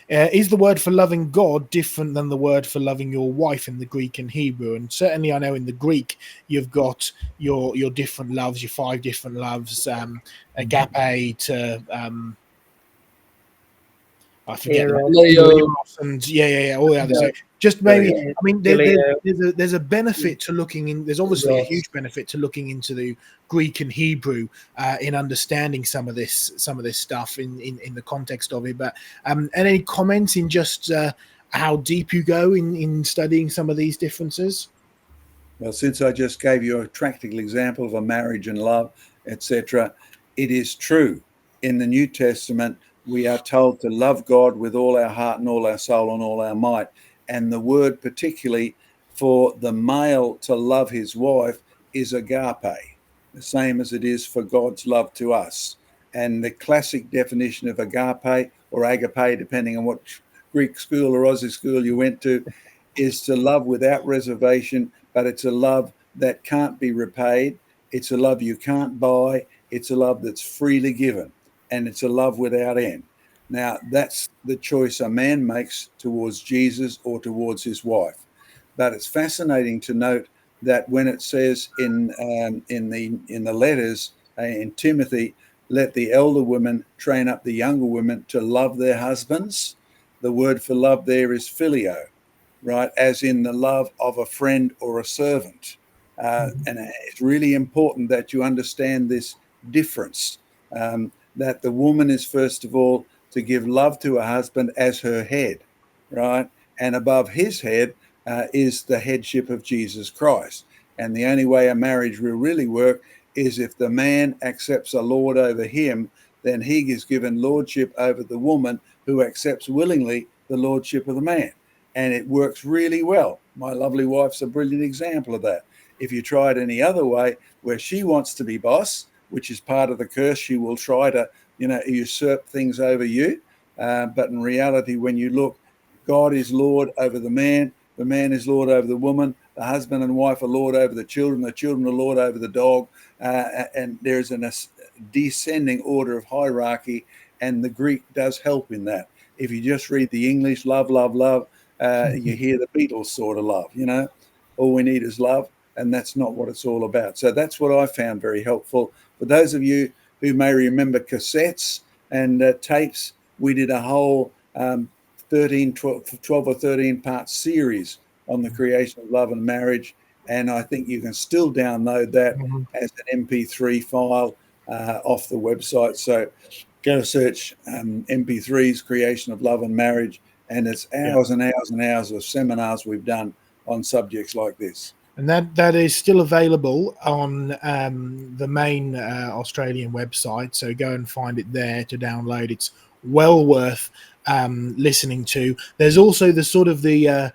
Is the word for loving God different than the word for loving your wife in the Greek and Hebrew? And certainly, I know in the Greek you've got your different loves, your 5 different loves, agape to I forget Eros, Leo. Eros and all the others. So Yeah, just yeah, maybe, yeah. I mean, Phileo, there's a benefit to looking in. There's obviously a Ross. huge benefit to looking into the Greek and Hebrew in understanding some of this stuff in the context of it. But and any comments in just how deep you go in studying some of these differences? Well, since I just gave you a practical example of a marriage and love, etc., it is true. In the New Testament, we are told to love God with all our heart and all our soul and all our might. And the word, particularly for the male to love his wife, is agape, the same as it is for God's love to us. And the classic definition of agape or agape, depending on what Greek school or Aussie school you went to, is to love without reservation, but it's a love that can't be repaid. It's a love you can't buy. It's a love that's freely given, and it's a love without end. Now, that's the choice a man makes towards Jesus or towards his wife. But it's fascinating to note that when it says in the letters in Timothy, let the elder women train up the younger women to love their husbands. The word for love there is phileo, right? As in the love of a friend or a servant. And it's really important that you understand this difference, that the woman is, first of all, to give love to her husband as her head, right? And above his head is the headship of Jesus Christ. And the only way a marriage will really work is if the man accepts a lord over him, then he is given lordship over the woman who accepts willingly the lordship of the man. And it works really well. My lovely wife's a brilliant example of that. If you try it any other way, where she wants to be boss, which is part of the curse, she will try to, usurp things over you. But in reality, when you look, God is Lord over the man is Lord over the woman, the husband and wife are Lord over the children are Lord over the dog, and there's a descending order of hierarchy, and the Greek does help in that. If you just read the English, love, love, love, you hear the Beatles sort of love, all we need is love, and that's not what it's all about. So that's what I found very helpful. For those of you who may remember cassettes and tapes, we did a whole 12 or 13 part series on the creation of love and marriage, and I think you can still download that as an MP3 file off the website. So go search MP3s, creation of love and marriage, and it's hours and hours and hours of seminars we've done on subjects like this. And that is still available on the main Australian website. So go and find it there to download. It's well worth listening to. There's also the sort of the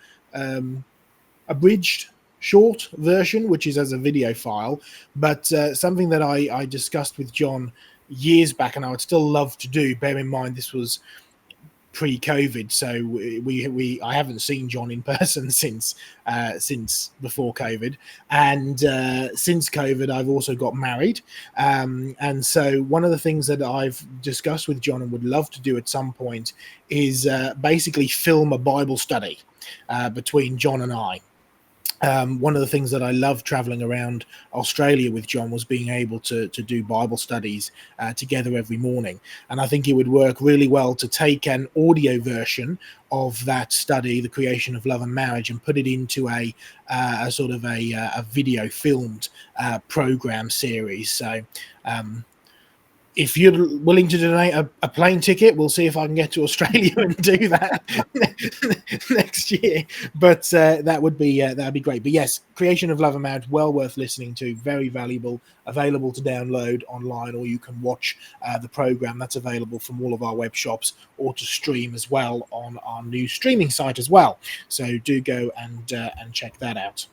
abridged short version, which is as a video file. But something that I discussed with John years back, and I would still love to do. Bear in mind, this was pre-COVID, so I haven't seen John in person since before COVID, and since COVID I've also got married, and so one of the things that I've discussed with John and would love to do at some point is basically film a Bible study between John and I. One of the things that I love traveling around Australia with John was being able to do Bible studies together every morning. And I think it would work really well to take an audio version of that study, the creation of love and marriage, and put it into a sort of a video filmed program series. So if you're willing to donate a plane ticket, we'll see if I can get to Australia and do that next year. But that'd be great. But yes, Creation of Love and Marriage, well worth listening to, very valuable, available to download online, or you can watch the program that's available from all of our web shops, or to stream as well on our new streaming site as well. So do go and check that out.